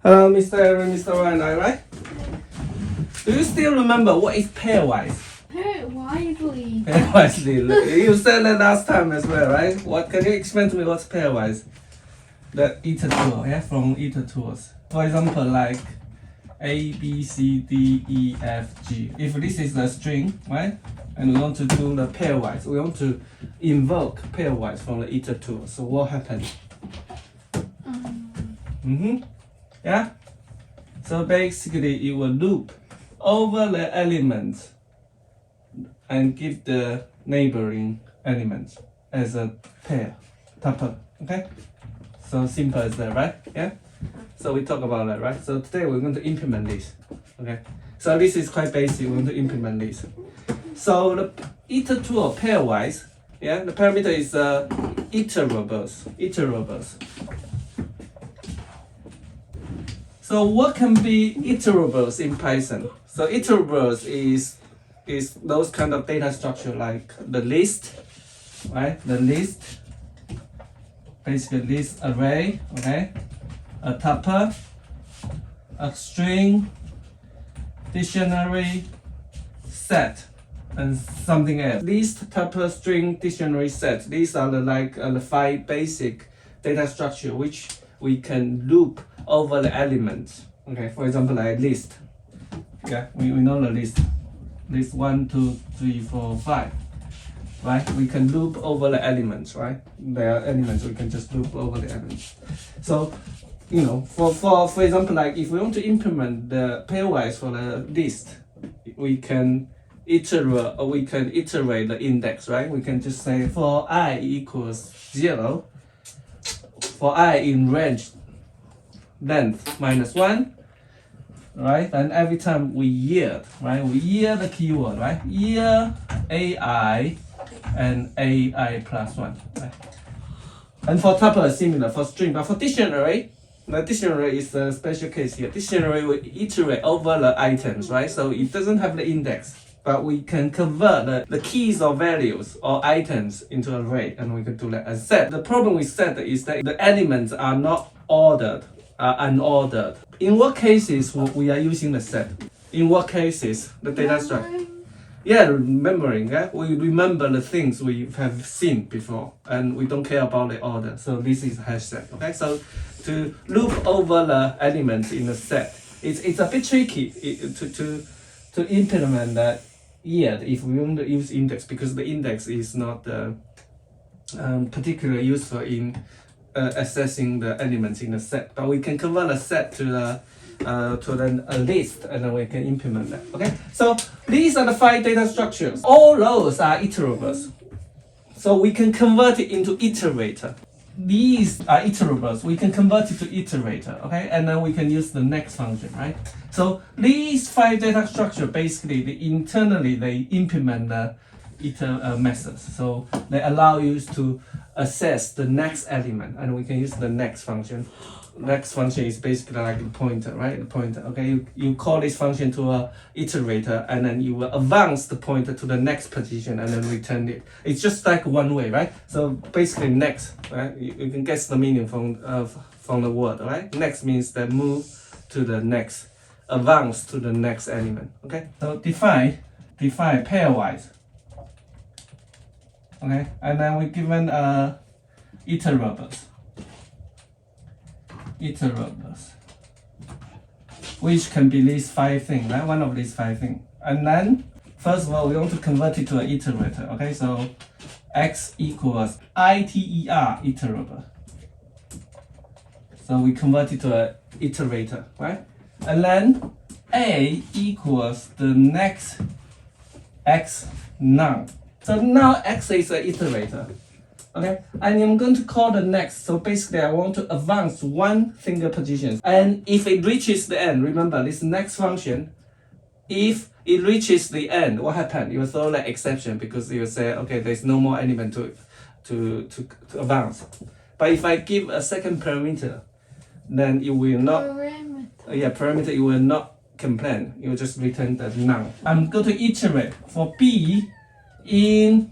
Hello, Mr. Aaron, Mr. Ryan, right? Do you still remember what is pairwise? Pairwisely. Pairwisely. You said that last time as well, right? What can you explain to me what's pairwise? The Iterator, yeah, from Itertools. For example, like A, B, C, D, E, F, G. If this is a string, right? And we want to do the pairwise, we want to invoke pairwise from the Iterator. So what happens? Yeah? So basically it will loop over the elements and give the neighboring elements as a pair, tuple, okay? So simple as that, right? Yeah? So we talk about that, right? So today we're going to implement this, okay? So this is quite basic, we're going to implement this. So the Iterator pairwise, yeah, the parameter is iterables. So what can be iterables in Python? So iterables is those kind of data structure like the list, right? The list, basically list array, okay? A tuple, a string, dictionary, set, and something else. List, tuple, string, dictionary, set. These are the five basic data structure which we can loop over the elements. Okay, for example, like list. Yeah, we know the list. List 1, 2, 3, 4, 5. Right? We can loop over the elements, right? There are elements, we can just loop over the elements. So, you know, for example, like if we want to implement the pairwise for the list, we can iterate the index, right? We can just say for I equals 0, for I in range length -1, right? And every time we yield, right? We yield the keyword, right? Yield AI and AI plus 1, right? And for tuple, similar for string, but for dictionary, the dictionary is a special case here. Dictionary will iterate over the items, right? So it doesn't have the index, but we can convert the keys or values or items into an array, and we can do that as set. The problem with set is that the elements are not ordered, are unordered. In what cases we are using the set? In what cases the data structure? Yeah, remembering. Yeah, we remember the things we have seen before, and we don't care about the order. So this is hash set. Okay, so to loop over the elements in a set, it's a bit tricky to implement that yet if we want to use index, because the index is not particularly useful in assessing the elements in a set. But we can convert a set to a list, and then we can implement that. Okay, so these are the 5 data structures. All those are iterables, so we can convert it into iterator. These are iterables, we can convert it to iterator, okay? And then we can use the next function, right? So these 5 data structure, basically, internally they implement the methods. So they allow you to assess the next element, and we can use the next function. Next function is basically like the pointer, right? The pointer, okay? You call this function to a iterator, and then you will advance the pointer to the next position and then return it. It's just like one way, right? So basically next, right? You can guess the meaning from the word, right? Next means that move to the next, advance to the next element, okay? So define pairwise, okay? And then we're given iterables, which can be these 5 things, right? One of these 5 things. And then, first of all, we want to convert it to an iterator, okay? So x equals iter, iterable. So we convert it to an iterator, right? And then a equals the next x none. So now x is an iterator. Okay, and I'm going to call the next. So basically, I want to advance 1 single position. And if it reaches the end, remember this next function, if it reaches the end, what happens? You will throw the exception, because you will say, okay, there's no more element to advance. But if I give a second parameter, then it will not. Parameter. It will not complain. It will just return the none. I'm going to iterate for b in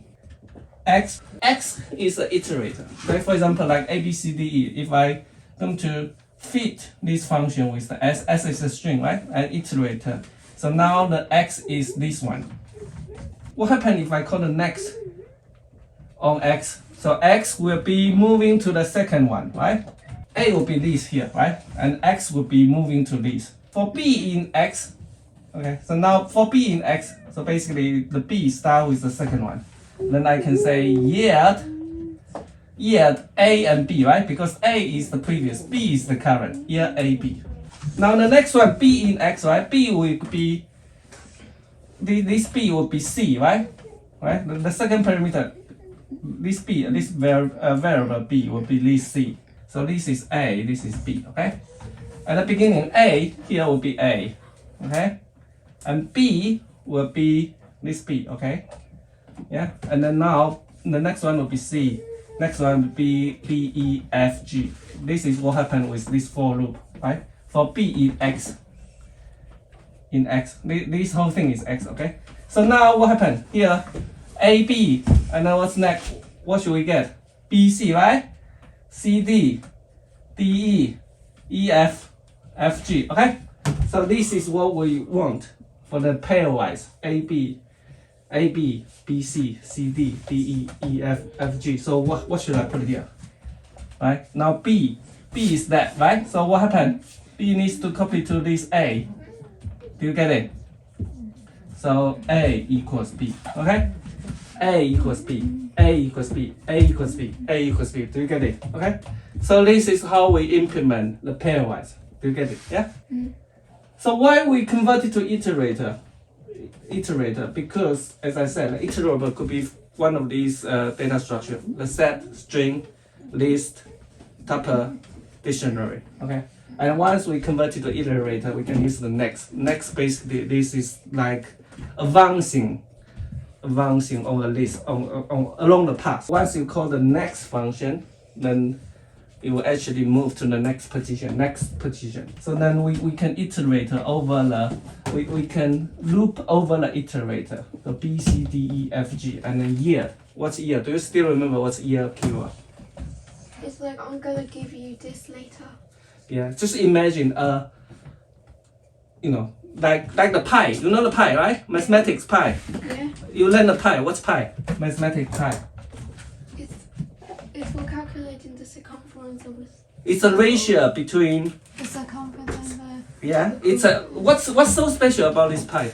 x. X is an iterator. Right? For example, like A, B, C, D, E. If I come to fit this function with the s. S is a string, right? And iterator. So now the x is this one. What happens if I call the next on x? So x will be moving to the second one, right? A will be this here, right? And x will be moving to this. For b in x, okay, so now for b in x, so basically the b start with the second one. Then I can say yield A and B, right? Because A is the previous, B is the current, yield A, B. Now the next one, B in X, right? B will be, this B will be C, right? Right? The second parameter, this B, this variable B will be this C. So this is A, this is B, okay? At the beginning, A here will be A, okay? And B will be this B, okay? Yeah, and then now the next one will be C. Next one will be B, E, F, G. This is what happened with this for loop, right? For B in X, this whole thing is X, okay? So now what happened here? A, B, and then what's next? What should we get? B, C, right? C, D, D, E, E, F, F, G, okay? So this is what we want for the pairwise A, B, B, C, C, D, D, E, E, F, F, G. So what should I put here? Right? Now B is that, right? So what happened? B needs to copy to this A. Do you get it? So A equals B, okay? A equals B, A equals B, A equals B, A equals B. Do you get it? Okay? So this is how we implement the pairwise. Do you get it? Yeah? So why we convert it to iterator? Because, as I said, iterable could be one of these data structure: the set, string, list, tuple, dictionary. Okay, and once we convert it to iterator, we can use the next. Next, basically, this is like advancing on the list along the path. Once you call the next function, then it will actually move to the next position. So then we can iterate over the, we can loop over the iterator. So B, C, D, E, F, G, and then year. What's year? Do you still remember what's year keyword? It's like, I'm gonna give you this later. Yeah, just imagine like the pi. You know the pi, right? Mathematics pi. Yeah. You learn the pi. What's pi? Mathematics pi. It's for calculating the circumference of It's a ratio between. the circumference and Yeah. It's a what's so special about this pi?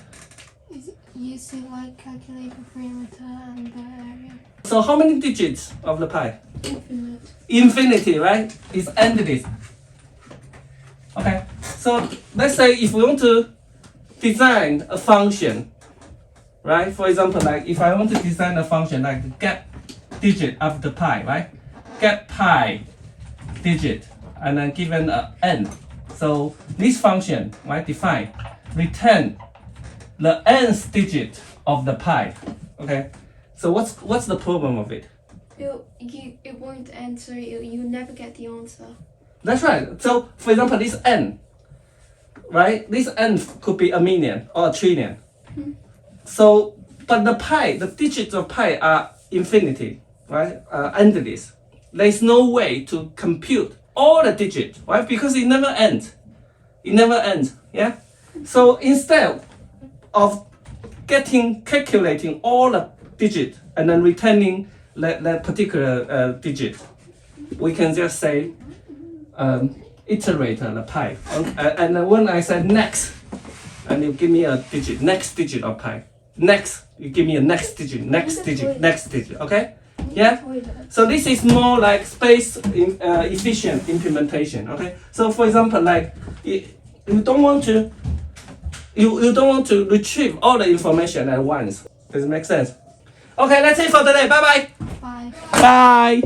is used to like calculate the perimeter and the area. So how many digits of the pi? Infinite. Infinity, right? It's endless. Okay. So let's say if we want to design a function, right? For example, like if I want to design a function like get digit of the pi, right? Get pi digit and then given a n. So this function, right, define, return the nth digit of the pi. Okay. So what's the problem of it? It won't answer. You never get the answer. That's right. So for example, this n, right? This n could be a million or a trillion. So, but the digits of pi are infinity, right? Endless. There's no way to compute all the digits, right? Because it never ends. Yeah. So instead of calculating all the digits and then returning that particular digit, we can just say iterator the pi. And then when I say next, and you give me a digit, next digit of pi. Next, you give me a next digit, okay? Yeah? So this is more like space efficient implementation, okay? So for example, like you don't want to retrieve all the information at once. Does it make sense? Okay, that's it for today. Bye-bye. Bye. Bye.